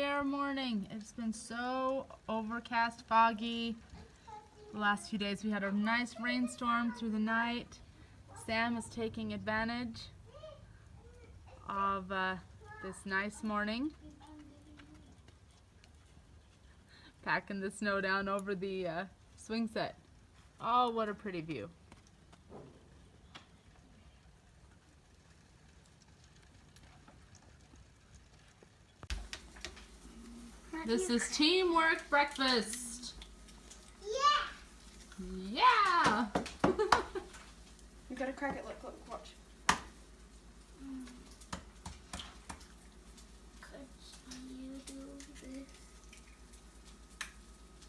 fair morning. It's been so overcast, foggy. The last few days we had a nice rainstorm through the night. Sam is taking advantage of this nice morning. Packing the snow down over the swing set. Oh, what a pretty view. This is teamwork breakfast. Yeah! Yeah! You gotta crack it, look, watch. Could you do this?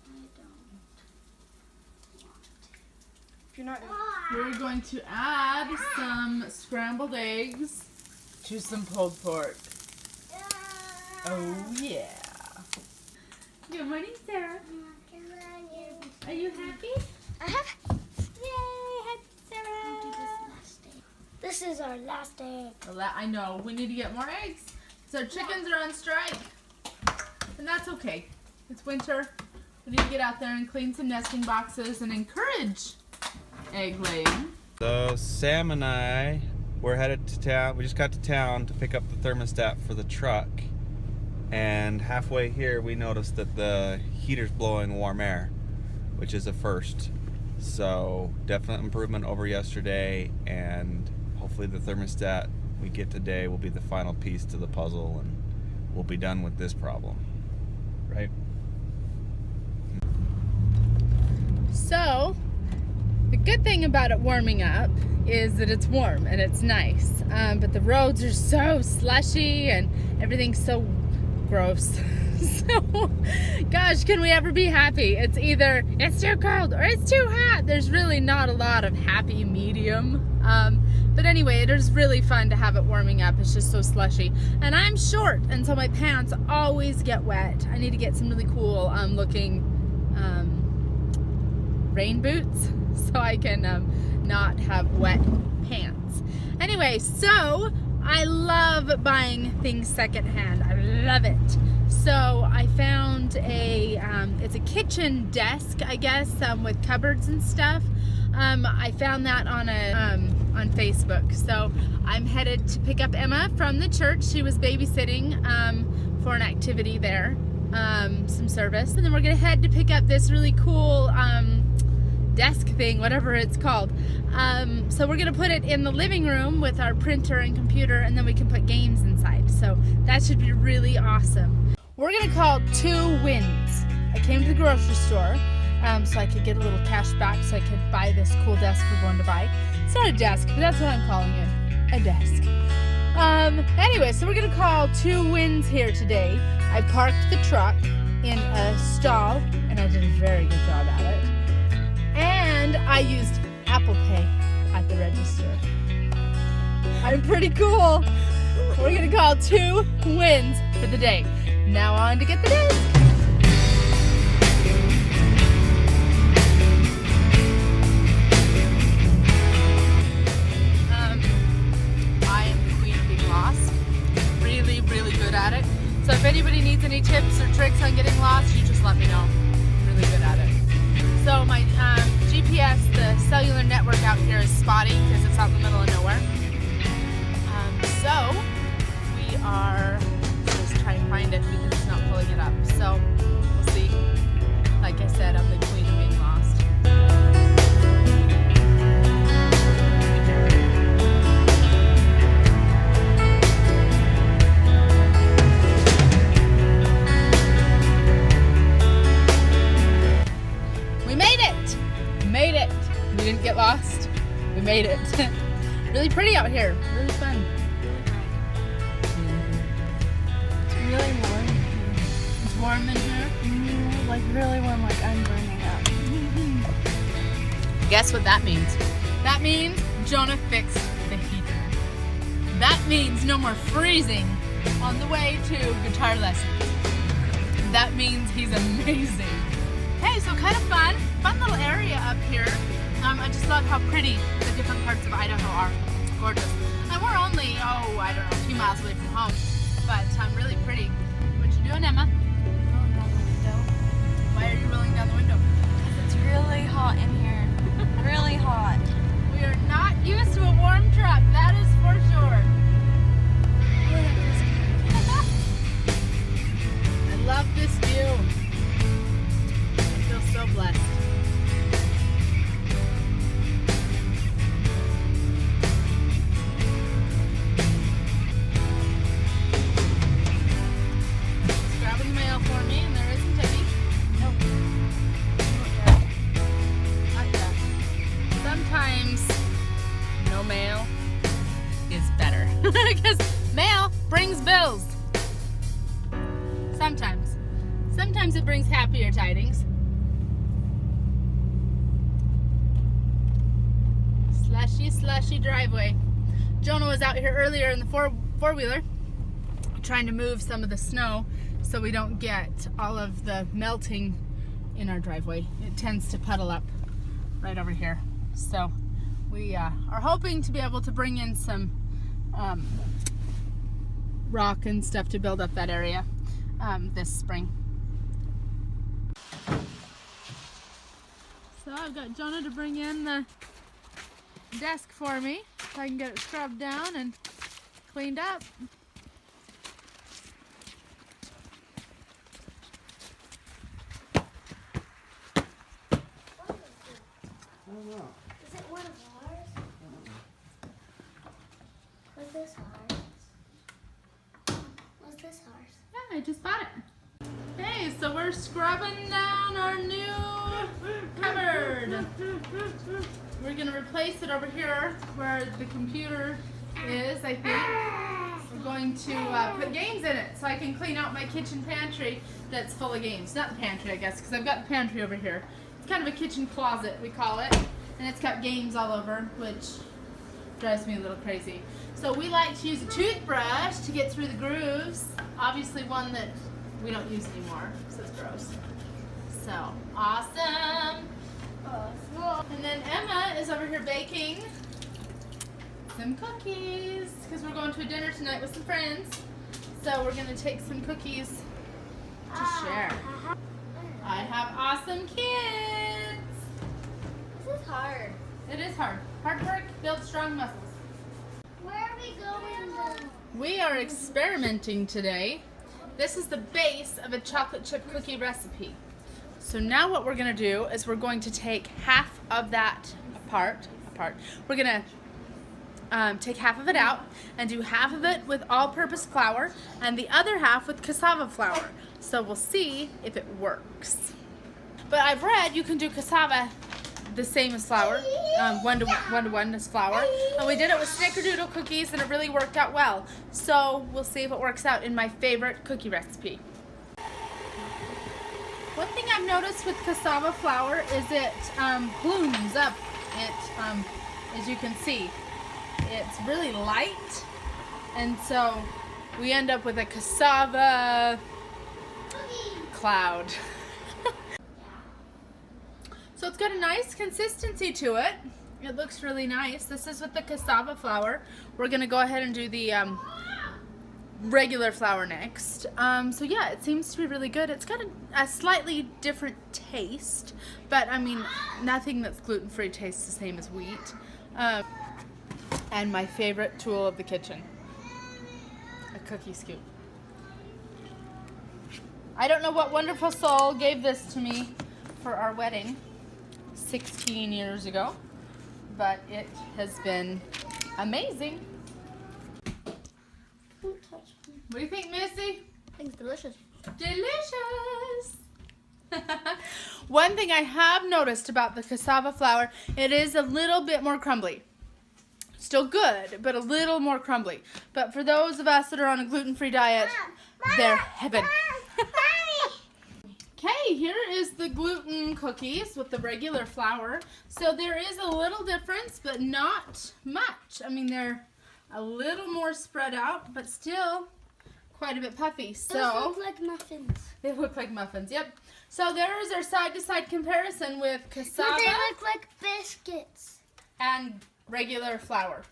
I don't want to. If you're not We're going to add some scrambled eggs to some pulled pork. Oh yeah! Good morning, Sarah. Are you happy? Yay! Happy Sarah! This is our last day. I know. We need to get more eggs. So chickens are on strike. And that's okay. It's winter. We need to get out there and clean some nesting boxes and encourage egg laying. So Sam and I were headed to town. We just got to town to pick up the thermostat for the truck. And halfway here we noticed that the heater's blowing warm air, which is a first. So definite improvement over yesterday, and hopefully the thermostat we get today will be the final piece to the puzzle and we'll be done with this problem, right? So the good thing about it warming up is that it's warm and it's nice, but the roads are so slushy and everything's so gross. So, gosh, can we ever be happy? It's either it's too cold or it's too hot. There's really not a lot of happy medium. But anyway, it is really fun to have it warming up. It's just so slushy. And I'm short, and so my pants always get wet. I need to get some really cool looking rain boots so I can not have wet pants. Anyway, so I love buying things secondhand. I love it. So I found it's a kitchen desk, I guess, with cupboards and stuff. I found that on Facebook. So I'm headed to pick up Emma from the church. She was babysitting for an activity there, some service. And then we're gonna head to pick up this really cool desk thing, whatever it's called. So we're gonna put it in the living room with our printer and computer, and then we can put games inside. So that should be really awesome. We're gonna call Two Wins. I came to the grocery store so I could get a little cash back so I could buy this cool desk we're going to buy. It's not a desk, but that's what I'm calling it, a desk. Anyway, so we're gonna call Two Wins here today. I parked the truck in a stall, and I did a very good job at it. And I used Apple Pay at the register. I'm pretty cool. We're gonna call Two Wins for the day. Now on to get the desk. I am the queen of being lost. Really, really good at it. So if anybody needs any tips or tricks on getting lost, you just let me know. I'm really good at it. So my GPS, the cellular network out here is spotty because it's out in the middle of nowhere. So we are just trying to find it because it's not pulling it up. So we'll see. Like I said, I'm the queen of being lost. We made it! Made it! We didn't get lost. We made it. Really pretty out here. Really fun. Really warm. It's warm in here. Like really warm, like I'm burning up. Guess what that means? That means Jonah fixed the heater. That means no more freezing on the way to guitar lessons. That means he's amazing. Hey, so kind of fun little area up here. I just love how pretty the different parts of Idaho are. It's gorgeous. And we're only, I don't know, a few miles away from home. But really pretty. What you doing, Emma? Rolling down the window. Why are you rolling down the window? Because it's really hot in here. Really hot. We are not used to a warm truck, that is for sure. I love this view. I feel so blessed. He's grabbing the mail for me, and there isn't any. Nope. Not yet. Sometimes no mail is better because mail brings bills. Sometimes it brings happier tidings. Slushy driveway. Jonah was out here earlier in the four-wheeler trying to move some of the snow so we don't get all of the melting in our driveway. It tends to puddle up right over here. So we are hoping to be able to bring in some rock and stuff to build up that area this spring. So I've got Jonah to bring in the desk for me so I can get it scrubbed down and cleaned up. I don't know. Is it one of ours? Was this ours? Was this ours? Yeah, I just bought it. Hey, so we're scrubbing down our new cupboard. We're gonna replace it over here where the computer is, I think. We're going to put games in it so I can clean out my kitchen pantry that's full of games. Not the pantry, I guess, because I've got the pantry over here. It's kind of a kitchen closet, we call it. And it's got games all over, which drives me a little crazy. So we like to use a toothbrush to get through the grooves. Obviously one that we don't use anymore, so it's gross. So, awesome. And then Emma is over here baking some cookies because we're going to a dinner tonight with some friends. So we're gonna take some cookies to share. I have awesome kids. This is hard. It is hard. Hard work builds strong muscles. Where are we going then? We are experimenting today. This is the base of a chocolate chip cookie recipe. So now what we're gonna do is we're going to take half of that apart. We're gonna take half of it out and do half of it with all-purpose flour and the other half with cassava flour. So we'll see if it works. But I've read you can do cassava the same as flour, one to one as flour. And we did it with snickerdoodle cookies and it really worked out well. So we'll see if it works out in my favorite cookie recipe. One thing I've noticed with cassava flour is it blooms up. It, as you can see, it's really light. And so we end up with a cassava cloud. So it's got a nice consistency to it. It looks really nice. This is with the cassava flour. We're gonna go ahead and do the regular flour next. So yeah, it seems to be really good. It's got a slightly different taste, but I mean, nothing that's gluten-free tastes the same as wheat. And my favorite tool of the kitchen, a cookie scoop. I don't know what wonderful soul gave this to me for our wedding 16 years ago, but it has been amazing. Don't touch me. What do you think, Missy? I think it's delicious. Delicious! One thing I have noticed about the cassava flour, it is a little bit more crumbly. Still good, but a little more crumbly. But for those of us that are on a gluten-free diet, they're heaven. Okay, here is the gluten cookies with the regular flour. So there is a little difference, but not much. I mean, they're a little more spread out, but still quite a bit puffy. So Those look like muffins. they look like muffins, yep. So there is our side-to-side comparison with cassava But they look like biscuits. and regular flour.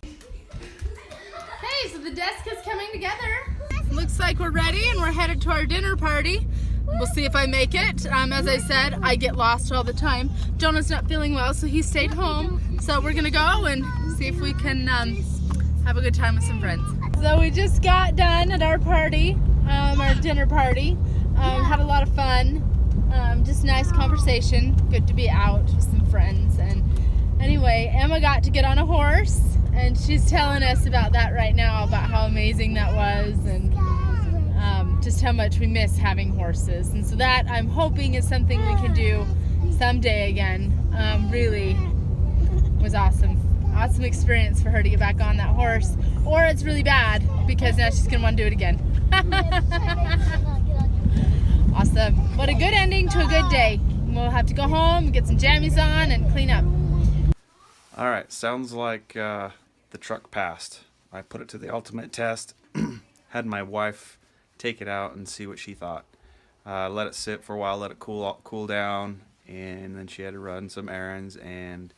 Okay, so the desk is coming together. looks like we're ready and we're headed to our dinner party. We'll see if I make it. As I said, I get lost all the time. Jonah's not feeling well, so he stayed home. So we're gonna go and see if we can have a good time with some friends. So we just got done at our party, our dinner party. Had a lot of fun. Just nice conversation. Good to be out with some friends. And anyway, Emma got to get on a horse, and she's telling us about that right now, about how amazing that was, and just how much we miss having horses. And so that, I'm hoping, is something we can do someday again. Really was awesome. Awesome experience for her to get back on that horse. Or it's really bad because now she's gonna want to do it again. Awesome. What a good ending to a good day. We'll have to go home, get some jammies on, and clean up. All right, sounds like the truck passed. I put it to the ultimate test. Had my wife take it out and see what she thought. Let it sit for a while, let it cool down, and then she had to run some errands, and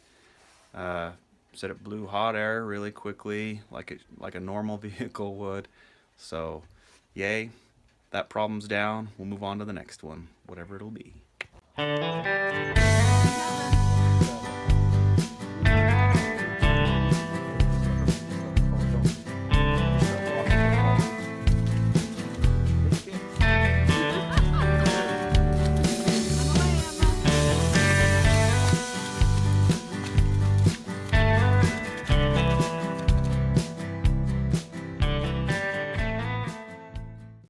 said it blew hot air really quickly, like a normal vehicle would. So, yay, that problem's down. We'll move on to the next one, whatever it'll be.